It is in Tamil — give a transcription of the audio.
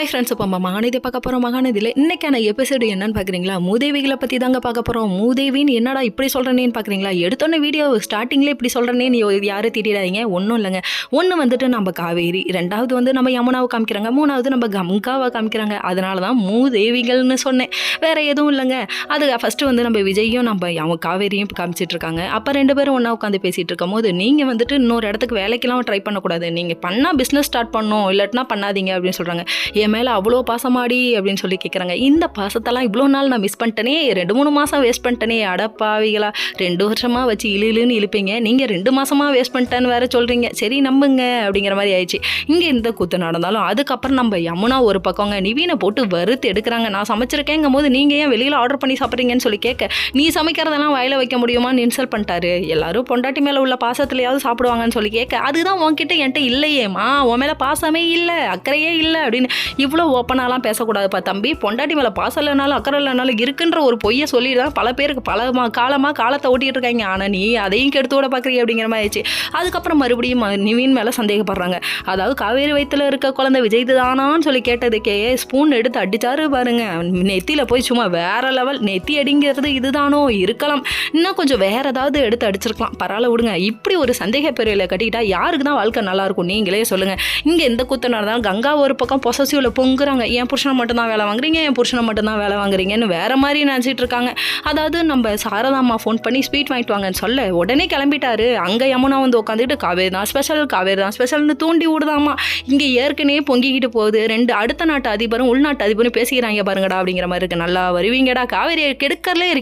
ஹாய் ஃப்ரெண்ட்ஸ், இப்போ மகாநதி பார்க்க போகிறோம். மகாநதியில் இன்றைக்கான எபிசோடு என்னன்னு பார்க்குறீங்களா? மூதேவிகளை பற்றி தாங்க பார்க்க போகிறோம். மூதேவின்னு என்னடா இப்படி சொல்கிறேன்னு பார்க்குறீங்களா? எடுத்தோன்னே வீடியோ ஸ்டார்டிங்லேயே இப்படி சொல்கிறேன்னு யாரும் திட்டிடாதீங்க. ஒன்றும் இல்லைங்க. ஒன்று வந்துட்டு நம்ம காவேரி, ரெண்டாவது வந்து நம்ம யமுனாவை காமிக்கிறாங்க, மூணாவது நம்ம கங்காவை காமிக்கிறாங்க. அதனால தான் மூதேவிகள்னு சொன்னேன், வேறு எதுவும் இல்லைங்க. அது ஃபஸ்ட்டு வந்து நம்ம விஜயும் நம்ம காவேரியும் காமிச்சிட்டு இருக்காங்க. அப்போ ரெண்டு பேரும் ஒன்றா உட்காந்து பேசிகிட்டு இருக்கும் போது, நீங்கள் வந்துட்டு இன்னொரு இடத்துக்கு வேலைக்கெல்லாம் ட்ரை பண்ணக்கூடாது, நீங்கள் பண்ணால் பிஸ்னஸ் ஸ்டார்ட் பண்ணணும், இல்லாட்டினா பண்ணாதீங்க அப்படின்னு சொல்கிறாங்க. என் மேலே அவ்வளோ பாசமாடி அப்படின்னு சொல்லி கேட்குறாங்க. இந்த பாசத்தெல்லாம் இவ்வளோ நாள் நான் மிஸ் பண்ணிட்டேனே, 2-3 மாதம் வேஸ்ட் பண்ணிட்டேனே, அடப்பாவிகளா, 2 வருஷமாக வச்சு இழுன்னு இழுப்பீங்க, நீங்கள் 2 மாதமாக வேஸ்ட் பண்ணிட்டேன்னு வேறு சொல்கிறீங்க, சரி நம்புங்க அப்படிங்கிற மாதிரி ஆயிடுச்சு. இங்கே இந்த கூத்து நடந்தாலும் அதுக்கப்புறம் நம்ம யமுனா ஒரு பக்கங்க நிவீனை போட்டு வறுத்து எடுக்கிறாங்க. நான் சமைச்சிருக்கேங்கும் போது நீங்கள் ஏன் வெளியில் ஆர்டர் பண்ணி சாப்பிட்றீங்கன்னு சொல்லி கேட்க, நீ சமைக்கிறதெல்லாம் வாயில வைக்க முடியுமான்னு இன்சல்ட் பண்ணிட்டாரு. எல்லாரும் பொண்டாட்டி மேலே உள்ள பாசத்துலையாவது சாப்பிடுவாங்கன்னு சொல்லி கேட்க, அதுதான் உன்கிட்ட என்கிட்ட இல்லையேம்மா, உன் மேலே பாசமே இல்லை, அக்கறையே இல்லை அப்படின்னு இவ்வளோ ஓப்பனாலாம் பேசக்கூடாதுப்பா தம்பி. பொண்டாட்டி மேலே பாசம் இல்லைனாலும் அக்கறை இல்லைனாலும் இருக்குன்ற ஒரு பொய்யை சொல்லிட்டு தான் பல பேருக்கு பல காலமாக காலத்தை ஓட்டிகிட்டு இருக்காங்க. ஆனால் நீ அதையும் கெடுத்து விட பார்க்குறீ அப்படிங்கிற மாதிரி ஆயிடுச்சு. அதுக்கப்புறம் மறுபடியும் நிவீன் மேலே சந்தேகப்படுறாங்க. அதாவது காவேரி வயிற்றில் இருக்க குழந்தை விஜய் தானான்னு சொல்லி கேட்டதுக்கே ஸ்பூன் எடுத்து அடிச்சாரு பாருங்க. நெத்தியில் போய் சும்மா வேற லெவல். நெத்தி அடிங்கிறது இதுதானோ இருக்கலாம், இன்னும் கொஞ்சம் வேற ஏதாவது எடுத்து அடிச்சிருக்கலாம், பரவாயில்ல விடுங்க. இப்படி ஒரு சந்தேக பெரியல கட்டிக்கிட்டா யாருக்கு தான் வாழ்க்கை நல்லா இருக்கும், நீங்களே சொல்லுங்க. இங்கே எந்த குத்து நடந்தாலும் கங்கா ஒரு பக்கம் பொசசிவ்ல பொங்குறாங்க. என் புருஷனை மட்டும்தான் வேலை வாங்குறீங்க, என் புருஷனை மட்டும்தான் வேலை வாங்குறீங்கன்னு வேற மாதிரி நினச்சிட்டு இருக்காங்க. அதாவது நம்ம சாரதாம்மா ஃபோன் பண்ணி ஸ்வீட் வாங்கிட்டு வாங்கன்னு சொல்ல உடனே கிளம்பிட்டாரு. அங்கே யமுனா வந்து உட்காந்துட்டு காவேரி தான் ஸ்பெஷல், காவேரி தான் ஸ்பெஷல்னு தூண்டி விடுதாமா. இங்கே ஏற்கனவே பொங்கிக்கிட்டு போகுது. 2 அடுத்த நாட்டு அதிபரும் உள்நாட்டு அதிபரும் பேசிக்கிறாங்க பாருங்கடா அப்படிங்கிற மாதிரி இருக்கு. நல்லா வருவீங்கடா, காவேரியை கெடுக்கறலே இருக்கீங்க.